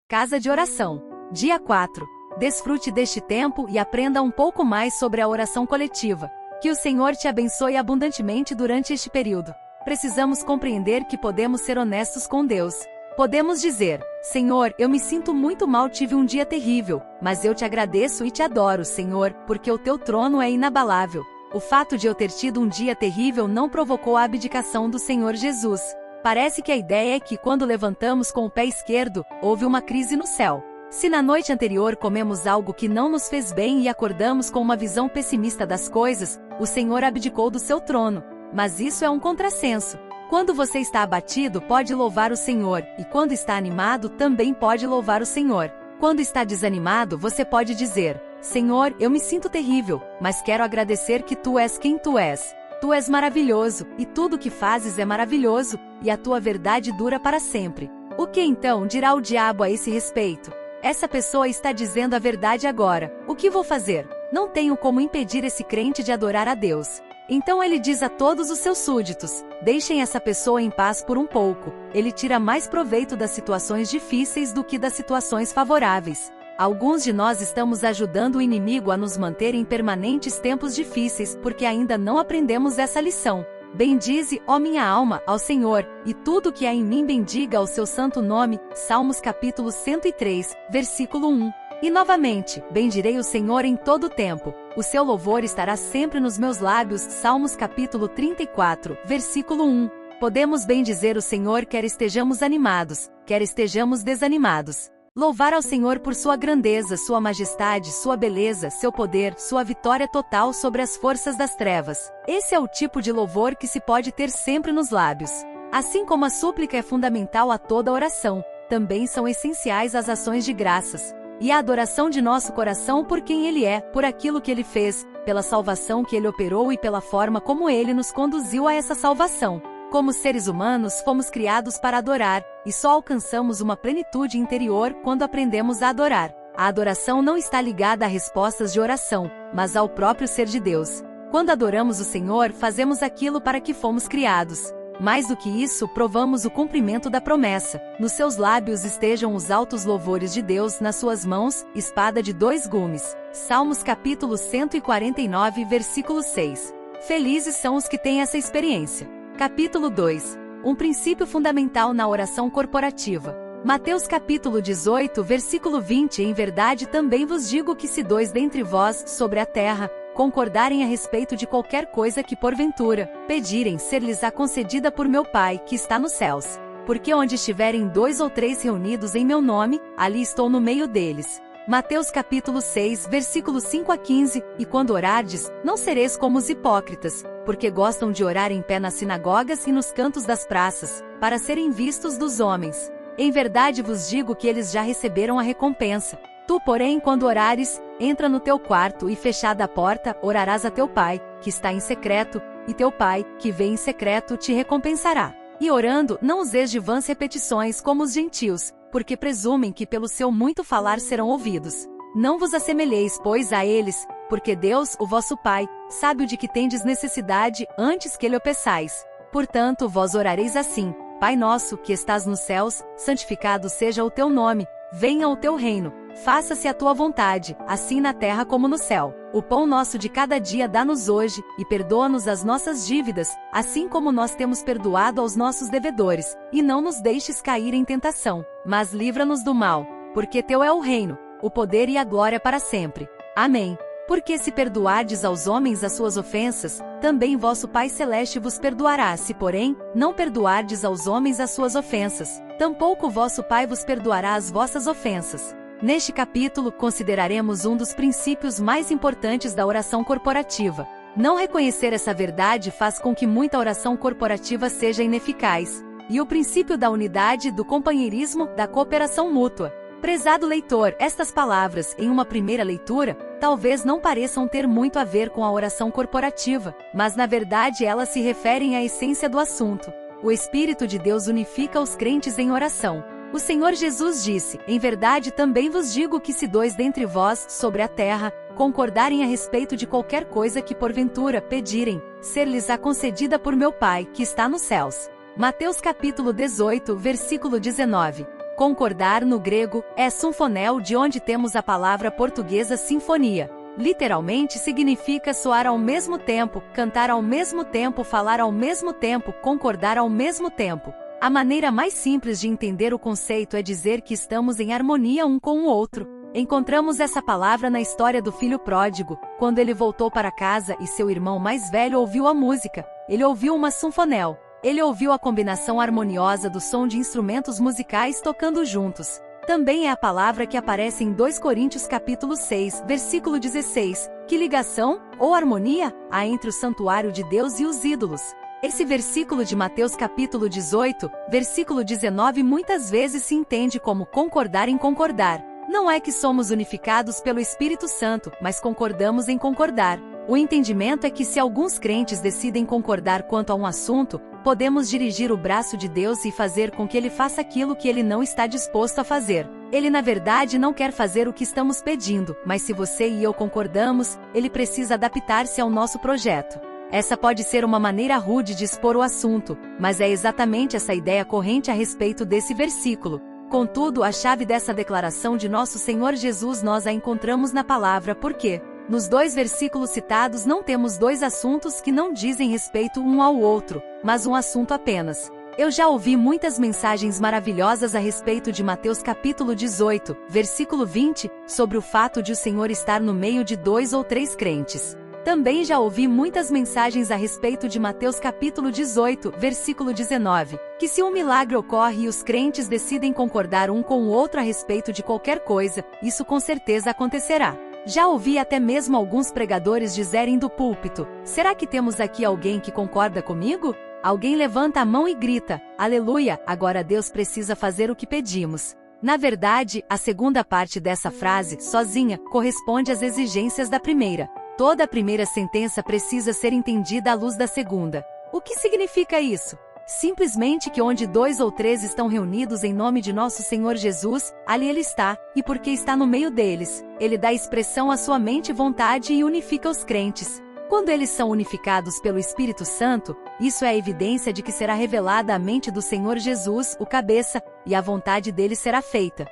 Casa de Oração. Dia 4. Desfrute deste tempo e aprenda um pouco mais sobre a oração coletiva. Que o Senhor te abençoe abundantemente durante este período. Precisamos compreender que podemos ser honestos com Deus. Podemos dizer: Senhor, eu me sinto muito mal, tive um dia terrível, mas eu te agradeço e te adoro, Senhor, porque o teu trono é inabalável. O fato de eu ter tido um dia terrível não provocou a abdicação do Senhor Jesus. Parece que a ideia é que quando levantamos com o pé esquerdo, houve uma crise no céu. Se na noite anterior comemos algo que não nos fez bem e acordamos com uma visão pessimista das coisas, o Senhor abdicou do seu trono. Mas isso é um contrassenso. Quando você está abatido, pode louvar o Senhor, e quando está animado, também pode louvar o Senhor. Quando está desanimado, você pode dizer: Senhor, eu me sinto terrível, mas quero agradecer que tu és quem tu és. Tu és maravilhoso, e tudo que fazes é maravilhoso, e a tua verdade dura para sempre. O que então dirá o diabo a esse respeito? Essa pessoa está dizendo a verdade agora. O que vou fazer? Não tenho como impedir esse crente de adorar a Deus. Então ele diz a todos os seus súditos: deixem essa pessoa em paz por um pouco. Ele tira mais proveito das situações difíceis do que das situações favoráveis. Alguns de nós estamos ajudando o inimigo a nos manter em permanentes tempos difíceis porque ainda não aprendemos essa lição. Bendize, ó minha alma, ao Senhor, e tudo que há em mim bendiga ao seu santo nome. Salmos capítulo 103, versículo 1. E novamente, bendirei o Senhor em todo o tempo. O seu louvor estará sempre nos meus lábios. Salmos capítulo 34, versículo 1. Podemos bendizer o Senhor quer estejamos animados, quer estejamos desanimados. Louvar ao Senhor por sua grandeza, sua majestade, sua beleza, seu poder, sua vitória total sobre as forças das trevas. Esse é o tipo de louvor que se pode ter sempre nos lábios. Assim como a súplica é fundamental a toda oração, também são essenciais as ações de graças. E a adoração de nosso coração por quem Ele é, por aquilo que Ele fez, pela salvação que Ele operou e pela forma como Ele nos conduziu a essa salvação. Como seres humanos, fomos criados para adorar, e só alcançamos uma plenitude interior quando aprendemos a adorar. A adoração não está ligada a respostas de oração, mas ao próprio ser de Deus. Quando adoramos o Senhor, fazemos aquilo para que fomos criados. Mais do que isso, provamos o cumprimento da promessa. Nos seus lábios estejam os altos louvores de Deus, nas suas mãos, espada de dois gumes. Salmos capítulo 149, versículo 6. Felizes são os que têm essa experiência. Capítulo 2. Um princípio fundamental na oração corporativa. Mateus capítulo 18, versículo 20. Em verdade também vos digo que se dois dentre vós, sobre a terra, concordarem a respeito de qualquer coisa que porventura pedirem, ser-lhes-á concedida por meu Pai, que está nos céus. Porque onde estiverem 2 ou 3 reunidos em meu nome, ali estou no meio deles. Mateus capítulo 6, versículos 5 a 15. E quando orardes, não sereis como os hipócritas, porque gostam de orar em pé nas sinagogas e nos cantos das praças, para serem vistos dos homens. Em verdade vos digo que eles já receberam a recompensa. Tu, porém, quando orares, entra no teu quarto e, fechada a porta, orarás a teu Pai, que está em secreto, e teu Pai, que vê em secreto, te recompensará. E orando, não useis de vãs repetições como os gentios, porque presumem que pelo seu muito falar serão ouvidos. Não vos assemelheis, pois, a eles, porque Deus, o vosso Pai, sabe o de que tendes necessidade, antes que lhe o peçais. Portanto, vós orareis assim: Pai nosso, que estás nos céus, santificado seja o teu nome, venha o teu reino, faça-se a tua vontade, assim na terra como no céu. O pão nosso de cada dia dá-nos hoje, e perdoa-nos as nossas dívidas, assim como nós temos perdoado aos nossos devedores, e não nos deixes cair em tentação, mas livra-nos do mal, porque teu é o reino, o poder e a glória para sempre. Amém. Porque se perdoardes aos homens as suas ofensas, também vosso Pai Celeste vos perdoará. Se, porém, não perdoardes aos homens as suas ofensas, tampouco vosso Pai vos perdoará as vossas ofensas. Neste capítulo, consideraremos um dos princípios mais importantes da oração corporativa. Não reconhecer essa verdade faz com que muita oração corporativa seja ineficaz. E o princípio da unidade, do companheirismo, da cooperação mútua. Prezado leitor, estas palavras, em uma primeira leitura, talvez não pareçam ter muito a ver com a oração corporativa, mas na verdade elas se referem à essência do assunto. O Espírito de Deus unifica os crentes em oração. O Senhor Jesus disse: Em verdade também vos digo que se 2 dentre vós, sobre a terra, concordarem a respeito de qualquer coisa que porventura pedirem, ser-lhes-á concedida por meu Pai, que está nos céus. Mateus capítulo 18, versículo 19. Concordar no grego é sinfonel, de onde temos a palavra portuguesa sinfonia. Literalmente significa soar ao mesmo tempo, cantar ao mesmo tempo, falar ao mesmo tempo, concordar ao mesmo tempo. A maneira mais simples de entender o conceito é dizer que estamos em harmonia um com o outro. Encontramos essa palavra na história do filho pródigo, quando ele voltou para casa e seu irmão mais velho ouviu a música. Ele ouviu uma sinfonel. Ele ouviu a combinação harmoniosa do som de instrumentos musicais tocando juntos. Também é a palavra que aparece em 2 Coríntios capítulo 6, versículo 16. Que ligação, ou harmonia, há entre o santuário de Deus e os ídolos? Esse versículo de Mateus capítulo 18, versículo 19 muitas vezes se entende como concordar em concordar. Não é que somos unificados pelo Espírito Santo, mas concordamos em concordar. O entendimento é que se alguns crentes decidem concordar quanto a um assunto, podemos dirigir o braço de Deus e fazer com que ele faça aquilo que ele não está disposto a fazer. Ele na verdade não quer fazer o que estamos pedindo, mas se você e eu concordamos, ele precisa adaptar-se ao nosso projeto. Essa pode ser uma maneira rude de expor o assunto, mas é exatamente essa ideia corrente a respeito desse versículo. Contudo, a chave dessa declaração de nosso Senhor Jesus nós a encontramos na palavra porque, nos 2 versículos citados não temos 2 assuntos que não dizem respeito um ao outro, mas um assunto apenas. Eu já ouvi muitas mensagens maravilhosas a respeito de Mateus capítulo 18, versículo 20, sobre o fato de o Senhor estar no meio de 2 ou 3 crentes. Também já ouvi muitas mensagens a respeito de Mateus capítulo 18, versículo 19, que se um milagre ocorre e os crentes decidem concordar um com o outro a respeito de qualquer coisa, isso com certeza acontecerá. Já ouvi até mesmo alguns pregadores dizerem do púlpito: será que temos aqui alguém que concorda comigo? Alguém levanta a mão e grita: aleluia, agora Deus precisa fazer o que pedimos. Na verdade, a segunda parte dessa frase, sozinha, corresponde às exigências da primeira. Toda a primeira sentença precisa ser entendida à luz da segunda. O que significa isso? Simplesmente que onde 2 ou 3 estão reunidos em nome de nosso Senhor Jesus, ali Ele está, e porque está no meio deles, Ele dá expressão à sua mente e vontade e unifica os crentes. Quando eles são unificados pelo Espírito Santo, isso é a evidência de que será revelada a mente do Senhor Jesus, o cabeça, e a vontade dele será feita.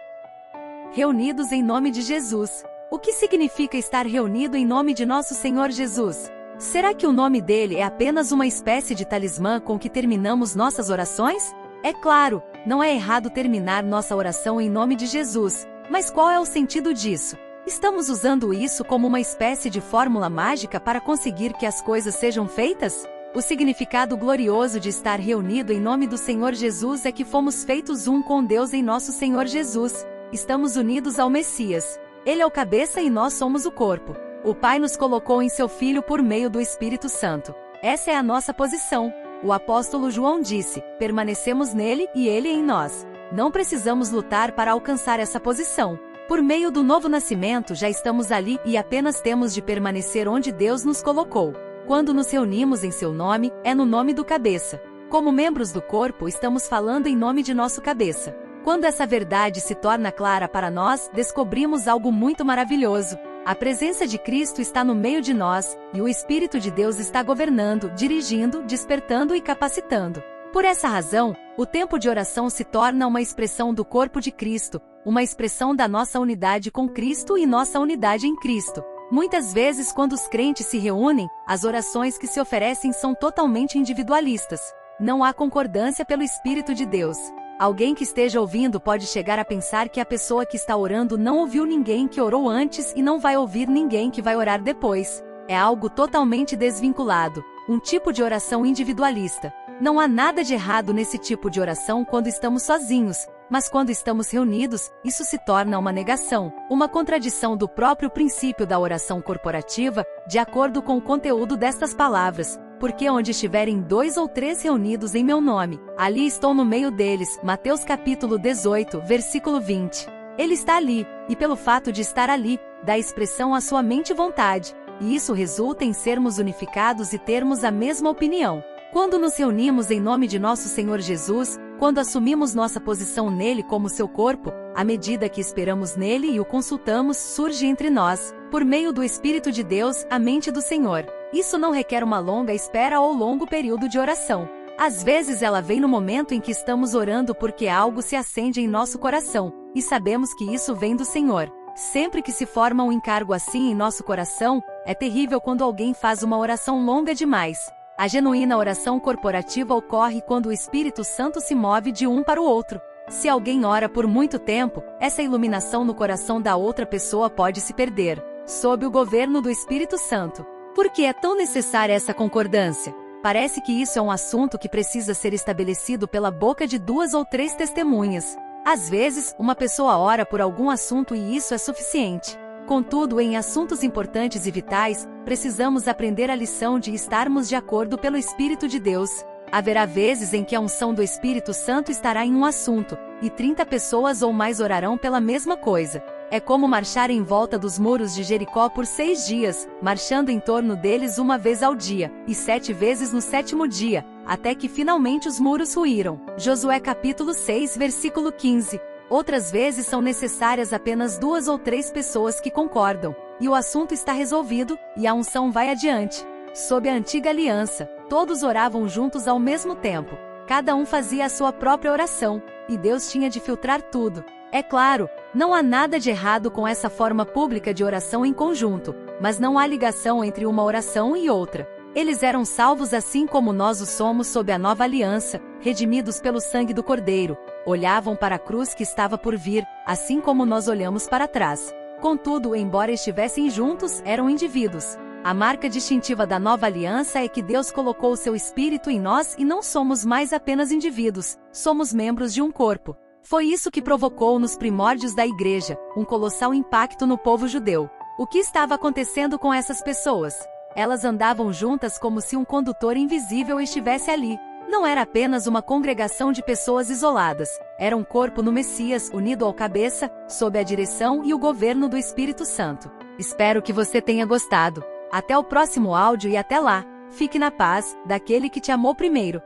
Reunidos em nome de Jesus. O que significa estar reunido em nome de nosso Senhor Jesus? Será que o nome dele é apenas uma espécie de talismã com que terminamos nossas orações? É claro, não é errado terminar nossa oração em nome de Jesus, mas qual é o sentido disso? Estamos usando isso como uma espécie de fórmula mágica para conseguir que as coisas sejam feitas? O significado glorioso de estar reunido em nome do Senhor Jesus é que fomos feitos um com Deus em nosso Senhor Jesus. Estamos unidos ao Messias. Ele é o cabeça e nós somos o corpo. O Pai nos colocou em seu Filho por meio do Espírito Santo. Essa é a nossa posição. O apóstolo João disse: permanecemos nele e ele em nós. Não precisamos lutar para alcançar essa posição. Por meio do novo nascimento já estamos ali e apenas temos de permanecer onde Deus nos colocou. Quando nos reunimos em seu nome, é no nome do cabeça. Como membros do corpo, estamos falando em nome de nosso cabeça. Quando essa verdade se torna clara para nós, descobrimos algo muito maravilhoso. A presença de Cristo está no meio de nós, e o Espírito de Deus está governando, dirigindo, despertando e capacitando. Por essa razão, o tempo de oração se torna uma expressão do corpo de Cristo, uma expressão da nossa unidade com Cristo e nossa unidade em Cristo. Muitas vezes, quando os crentes se reúnem, as orações que se oferecem são totalmente individualistas. Não há concordância pelo Espírito de Deus. Alguém que esteja ouvindo pode chegar a pensar que a pessoa que está orando não ouviu ninguém que orou antes e não vai ouvir ninguém que vai orar depois. É algo totalmente desvinculado, um tipo de oração individualista. Não há nada de errado nesse tipo de oração quando estamos sozinhos, mas quando estamos reunidos, isso se torna uma negação, uma contradição do próprio princípio da oração corporativa, de acordo com o conteúdo destas palavras. Porque onde estiverem 2 ou 3 reunidos em meu nome, ali estou no meio deles. Mateus capítulo 18, versículo 20. Ele está ali, e pelo fato de estar ali, dá expressão à sua mente e vontade, e isso resulta em sermos unificados e termos a mesma opinião. Quando nos reunimos em nome de nosso Senhor Jesus, quando assumimos nossa posição nele como seu corpo, à medida que esperamos nele e o consultamos, surge entre nós, por meio do Espírito de Deus, a mente do Senhor. Isso não requer uma longa espera ou longo período de oração. Às vezes ela vem no momento em que estamos orando porque algo se acende em nosso coração, e sabemos que isso vem do Senhor. Sempre que se forma um encargo assim em nosso coração, é terrível quando alguém faz uma oração longa demais. A genuína oração corporativa ocorre quando o Espírito Santo se move de um para o outro. Se alguém ora por muito tempo, essa iluminação no coração da outra pessoa pode se perder, sob o governo do Espírito Santo. Por que é tão necessária essa concordância? Parece que isso é um assunto que precisa ser estabelecido pela boca de 2 ou 3 testemunhas. Às vezes, uma pessoa ora por algum assunto e isso é suficiente. Contudo, em assuntos importantes e vitais, precisamos aprender a lição de estarmos de acordo pelo Espírito de Deus. Haverá vezes em que a unção do Espírito Santo estará em um assunto, e 30 pessoas ou mais orarão pela mesma coisa. É como marchar em volta dos muros de Jericó por 6 dias, marchando em torno deles uma vez ao dia, e 7 vezes no 7º dia, até que finalmente os muros ruíram. Josué capítulo 6, versículo 15. Outras vezes são necessárias apenas 2 ou 3 pessoas que concordam, e o assunto está resolvido, e a unção vai adiante. Sob a antiga aliança, todos oravam juntos ao mesmo tempo. Cada um fazia a sua própria oração, e Deus tinha de filtrar tudo. É claro, não há nada de errado com essa forma pública de oração em conjunto, mas não há ligação entre uma oração e outra. Eles eram salvos assim como nós o somos sob a nova aliança, redimidos pelo sangue do Cordeiro. Olhavam para a cruz que estava por vir, assim como nós olhamos para trás. Contudo, embora estivessem juntos, eram indivíduos. A marca distintiva da nova aliança é que Deus colocou o seu Espírito em nós e não somos mais apenas indivíduos, somos membros de um corpo. Foi isso que provocou nos primórdios da igreja, um colossal impacto no povo judeu. O que estava acontecendo com essas pessoas? Elas andavam juntas como se um condutor invisível estivesse ali. Não era apenas uma congregação de pessoas isoladas, era um corpo no Messias unido ao cabeça, sob a direção e o governo do Espírito Santo. Espero que você tenha gostado. Até o próximo áudio e até lá. Fique na paz, daquele que te amou primeiro.